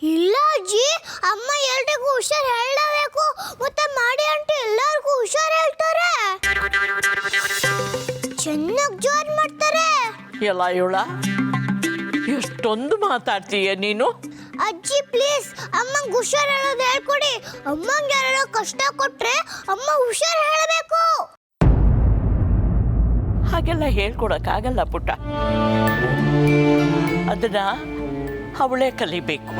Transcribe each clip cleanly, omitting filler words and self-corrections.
ಇಲ್ಲ ಅಜ್ಜಿ, ಅಮ್ಮ ಎಲ್ರಿಗೂ ಹುಷಾರ್ ಹೇಳಬೇಕು. ಮತ್ತೆ ಮಾಡಿ ಆಂಟಿ ಎಲ್ಲರಿಗೂ ಹುಷಾರ್ ಹೇಳ್ತಾರೆ, ಚೆನ್ನಾಗಿ ಜೋರ್ ಮಾಡ್ತಾರೆ. ಎಲ್ಲ ಇವಳ ಎಷ್ಟೊಂದು ಮಾತಾಡ್ತೀಯ ನೀನು. ಅಜ್ಜಿ ಪ್ಲೀಸ್ ಅಮ್ಮಂಗೆ ಹುಷಾರ್ ಹೇಳೋದು ಹೇಳ್ಕೊಡಿ. ಅಮ್ಮಂಗೆ ಯಾರೋ ಕಷ್ಟ ಕೊಟ್ರೆ ಅಮ್ಮ ಹುಷಾರ್ ಹೇಳಬೇಕು. ಹಾಗೆಲ್ಲ ಹೇಳ್ಕೊಡಕ್ಕಾಗಲ್ಲ ಪುಟ್ಟ, ಅದನ್ನ ಅವಳೇ ಕಲಿಬೇಕು.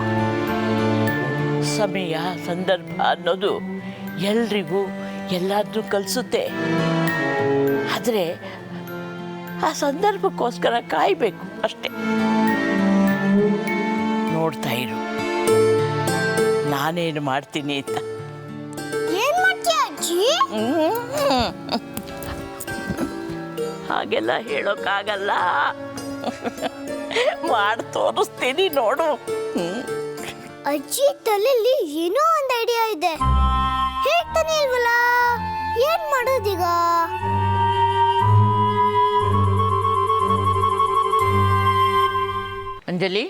ಸಮಯ ಸಂದರ್ಭ ಅನ್ನೋದು ಎಲ್ರಿಗೂ ಎಲ್ಲಾದ್ರೂ ಕಲಿಸುತ್ತೆ. ಆದರೆ ಆ ಸಂದರ್ಭಕ್ಕೋಸ್ಕರ ಕಾಯಬೇಕು ಅಷ್ಟೆ. ನೋಡ್ತಾ ಇರು ನಾನೇನು ಮಾಡ್ತೀನಿ ಅಂತ. ಏನ್ ಮಾಡ್ತೀಯ ಅಜ್ಜಿ? ಹಾಗೆಲ್ಲ ಹೇಳೋಕ್ಕಾಗಲ್ಲ, ಮಾಡಿ ತೋರಿಸ್ತೀನಿ ನೋಡು. ಅಜ್ಜಿ ತಲೆಯಲ್ಲಿ ಏನೋ ಒಂದು ಐಡಿಯಾ ಇದೆ, ಹೇಳ್ತಾನೆ ಇಲ್ವಲ್ಲ, ಏನ್ ಮಾಡೋದೀಗ? ಅಂಜಲಿ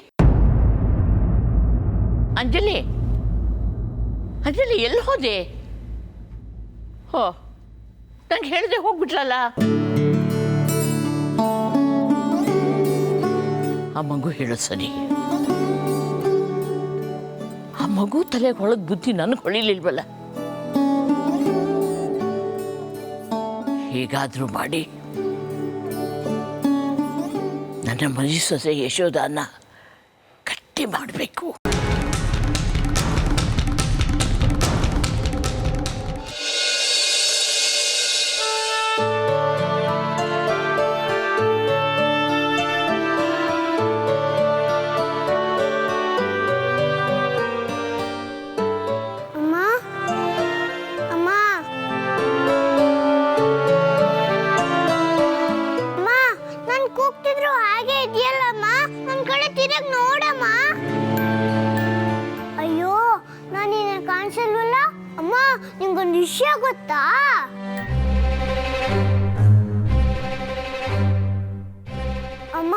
ಅಂಜಲಿ ಅಂಜಲಿ ಎಲ್ಲಿ ಹೋದೆ? ಹೋ, ನಂಗೆ ಹೇಳಿದೆ ಹೋಗ್ಬಿಟ್ಲಲ್ಲ. ಆ ಮಗು ಹೇಳೋದು ಸರಿ, ಆ ಮಗು ತಲೆಗೆ ಹೊಳದ್ ಬುದ್ಧಿ ನನಗೆ ಹೊಳಿಲಿಲ್ವಲ್ಲ. ಹೇಗಾದ್ರೂ ಮಾಡಿ ನನ್ನ ಮರಿ ಸೊಸೆ ಯಶೋದಾನ ಗಟ್ಟಿ ಮಾಡಬೇಕು. ನಿಮ್ಗೊಂದು ವಿಷಯ ಗೊತ್ತಾ? ಅಮ್ಮ,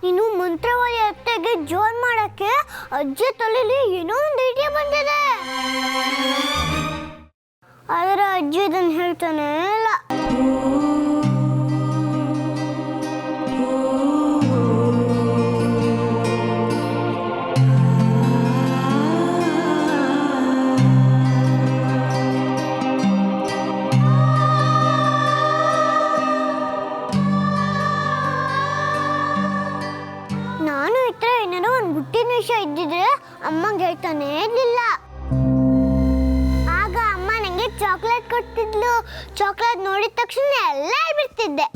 ನೀನು ಮಂತ್ರವಾದಿ ಅತ್ತೆಗೆ ಜೋರ್ ಮಾಡಕ್ಕೆ ಅಜ್ಜಿ ತಲೆಯಲ್ಲಿ ಏನೋ ಒಂದು ಐಡಿಯಾ ಬಂದಿದೆ. ಆದ್ರೆ ಅಜ್ಜಿ ಇದನ್ನು ಹೇಳ್ತಾನೆ ಇಲ್ಲ. ಇದ್ದಿದ್ರೆ ಅಮ್ಮಂಗೆ ಹೇಳ್ತಾನೆ ಇರ್ಲಿಲ್ಲ. ಆಗ ಅಮ್ಮ ನಂಗೆ ಚಾಕ್ಲೇಟ್ ಕೊಡ್ತಿದ್ಲು. ಚಾಕ್ಲೇಟ್ ನೋಡಿದ ತಕ್ಷಣ ಎಲ್ಲ ಹೇಳ್ಬಿಡ್ತಿದ್ದೆ.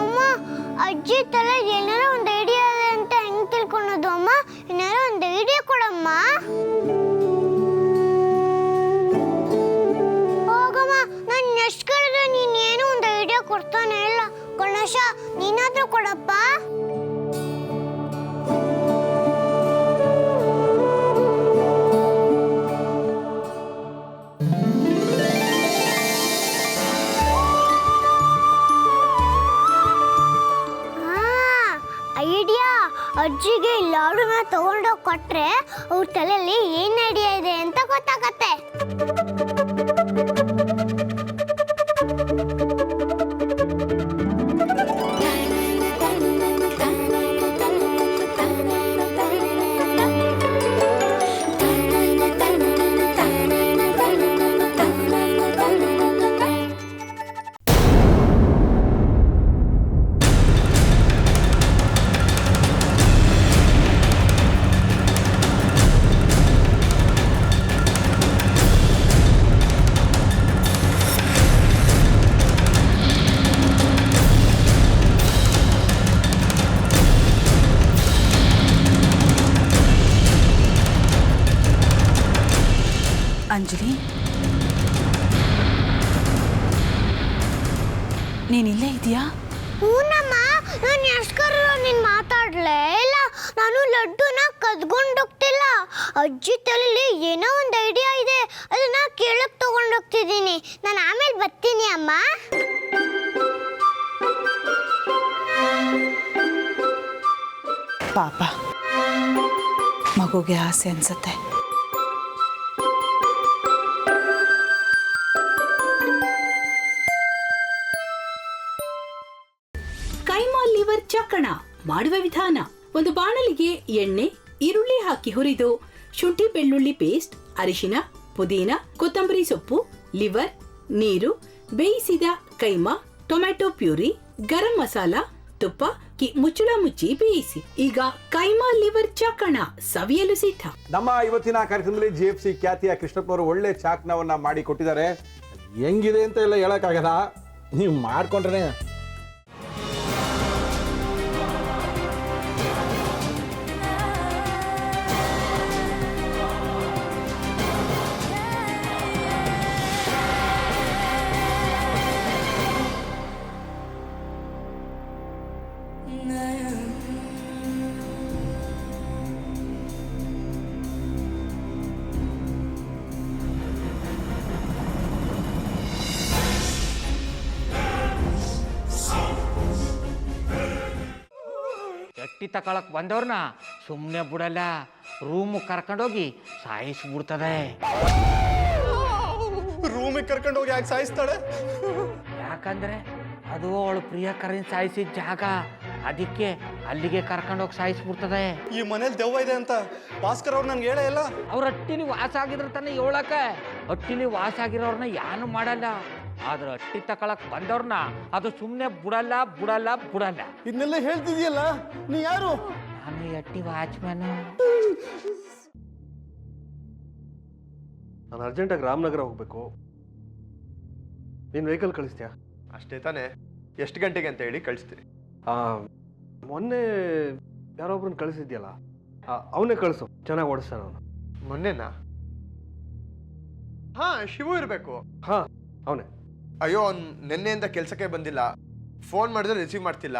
ಅಮ್ಮ, ಅಜ್ಜಿ ತಲೆ ಏನಾರ ಒಂದು ಐಡಿಯಾ ಇದೆ ಅಂತ ಹೆಂಗ್ ತಿಳ್ಕೊಳೋದು ಅಮ್ಮ? ಏನಾರ ಒಂದು ಐಡಿಯಾ ಕೊಡಮ್ಮ. ಹೋಗಮ್ಮ, ನಾನು ಎಷ್ಟು ಕೇಳಿದ್ರೆ ನೀನೇನು ಒಂದು ಐಡಿಯಾ ಕೊಡ್ತಾನೆ ಇಲ್ಲ. ಗಣೇಶ, ನೀನಾದ್ರೂ ಕೊಡಪ್ಪ. ಐಡಿಯಾ, ಅಜ್ಜಿಗೆ ಲಾಡುನ ತಗೊಂಡೋಗಿ ಕೊಟ್ರೆ ಅವ್ರ ತಲೆಯಲ್ಲಿ ಏನ್ ಐಡಿಯಾ ಇದೆ ಅಂತ ಗೊತ್ತಾಗತ್ತೆ. ಅಂಜಲಿ, ನೀನಿಲ್ಲೇ ಇದೆಯಾ? ಹೂನಮ್ಮ, ನಾನು ಎಷ್ಟ್ಕರು ನೀನು ಮಾತಾಡ್ಲೇ ಇಲ್ಲ. ನಾನು ಲಡ್ಡುನ ಕದ್ಕೊಂಡೋಗ್ತಿಲ್ಲ. ಅಜ್ಜಿ ತಲೆಯಲ್ಲಿ ಏನೋ ಒಂದು ಐಡಿಯಾ ಇದೆ, ಅದನ್ನ ಕೇಳಕ್ ತಗೊಂಡೋಗ್ತಿದ್ದೀನಿ. ನಾನು ಆಮೇಲೆ ಬರ್ತೀನಿ ಅಮ್ಮ. ಪಾಪ ಮಗುಗೆ ಆಸೆ ಅನ್ಸತ್ತೆ. ಕೈಮಾ ಲಿವರ್ ಚಕ್ಕಣ ಮಾಡುವ ವಿಧಾನ: ಒಂದು ಬಾಣಲಿಗೆ ಎಣ್ಣೆ, ಈರುಳ್ಳಿ ಹಾಕಿ ಹುರಿದು ಶುಂಠಿ ಬೆಳ್ಳುಳ್ಳಿ ಪೇಸ್ಟ್, ಅರಿಶಿನ, ಪುದೀನ, ಕೊತ್ತಂಬರಿ ಸೊಪ್ಪು, ಲಿವರ್, ನೀರು, ಬೇಯಿಸಿದ ಕೈಮಾ, ಟೊಮ್ಯಾಟೊ ಪ್ಯೂರಿ, ಗರಂ ಮಸಾಲ, ತುಪ್ಪ ಮುಚ್ಚಳ ಮುಚ್ಚಿ ಬೇಯಿಸಿ. ಈಗ ಕೈಮಾ ಲಿವರ್ ಚಕ್ಕಣ ಸವಿಯಲು ಸಿದ್ಧ. ನಮ್ಮ ಇವತ್ತಿನ ಕಾರ್ಯಕ್ರಮದಲ್ಲಿ GFC ಖ್ಯಾತಿಯ ಕೃಷ್ಣಪ್ಪನವರು ಒಳ್ಳೆ ಚಾಕ್ನವನ್ನ ಮಾಡಿ ಕೊಟ್ಟಿದ್ದಾರೆ. ಹೆಂಗಿದೆ ಅಂತ ಎಲ್ಲ ಹೇಳಕ್ಕಾಗಲ್ಲ, ನೀವು ಮಾಡ್ಕೊಂಡ್ರೆ. ಎಟ್ಟಿ ತಕೊಳಕ್ ಬಂದವ್ರನ್ನ ಸುಮ್ಮನೆ ಬಿಡಲ್ಲ, ರೂಮ್ ಕರ್ಕೊಂಡೋಗಿ ಸಾಯಿಸ್ಬಿಡ್ತದೆ. ರೂಮಿಗೆ ಕರ್ಕೊಂಡು ಹೋಗಿ ಯಾಕೆ ಸಾಯಿಸ್ತಾಳೆ? ಯಾಕಂದ್ರೆ ಅದು ಅವಳು ಪ್ರಿಯಕರನ್ ಸಾಯಿಸಿದ ಜಾಗ, ಅದಕ್ಕೆ ಅಲ್ಲಿಗೆ ಕರ್ಕೊಂಡೋಗಿ ಸಾಯಿಸ್ಬಿಡ್ತದೆ. ಈ ಮನೇಲಿ ದೆವ್ವ ಇದೆ ಅಂತ ಭಾಸ್ಕರ್ ಅವ್ರು ನನ್ಗೆ ಹೇಳೇ ಇಲ್ಲ. ಅವ್ರ ಹಟ್ಟಿಲಿ ವಾಸ ಆಗಿದ್ರೆ ತಾನೆ ಹೇಳಕ. ಹಟ್ಟಿಲಿ ವಾಸ ಆಗಿರೋರ್ನ ಯಾನು ಮಾಡಲ್ಲ, ಆದ್ರೆ ಹಟ್ಟಿ ತಕೊಳಕ್ ಬಂದವ್ರನ್ನ ಅದು ಸುಮ್ಮನೆ ಬಿಡಲ್ಲ ಬಿಡಲ್ಲ ಬಿಡಲ್ಲ. ಇದನ್ನೆಲ್ಲ ಹೇಳ್ತಿದ್ಯಲ್ಲ, ನೀ ಯಾರು? ನಾನು ಹಟ್ಟಿ ವಾಚ್ಮ್ಯಾನು. ನಾನು ಅರ್ಜೆಂಟಾಗಿ ರಾಮನಗರ ಹೋಗ್ಬೇಕು. ನೀನು ವೆಹಿಕಲ್ ಕಳಿಸ್ತೀಯಾ? ಅಷ್ಟೇ ತಾನೇ. ಎಷ್ಟು ಗಂಟೆಗೆ ಅಂತ ಹೇಳಿ ಕಳಿಸ್ತೀನಿ. ಮೊನ್ನೆ ಯಾರೊಬ್ರನ್ನ ಕಳಿಸಿದ್ಯಲ್ಲ, ಅವನೇ ಕಳಿಸು, ಚೆನ್ನಾಗಿ ಓಡಿಸ್ತಾನ ಅವನು. ಮೊನ್ನೆನಾ? ಹಾ, ಶಿವು ಇರಬೇಕು. ಹಾ, ಅವನೇ. ಅಯ್ಯೋ, ಅವ್ನು ನಿನ್ನೆಯಿಂದ ಕೆಲಸಕ್ಕೆ ಬಂದಿಲ್ಲ. ಫೋನ್ ಮಾಡಿದ್ರೆ ರಿಸೀವ್ ಮಾಡ್ತಿಲ್ಲ.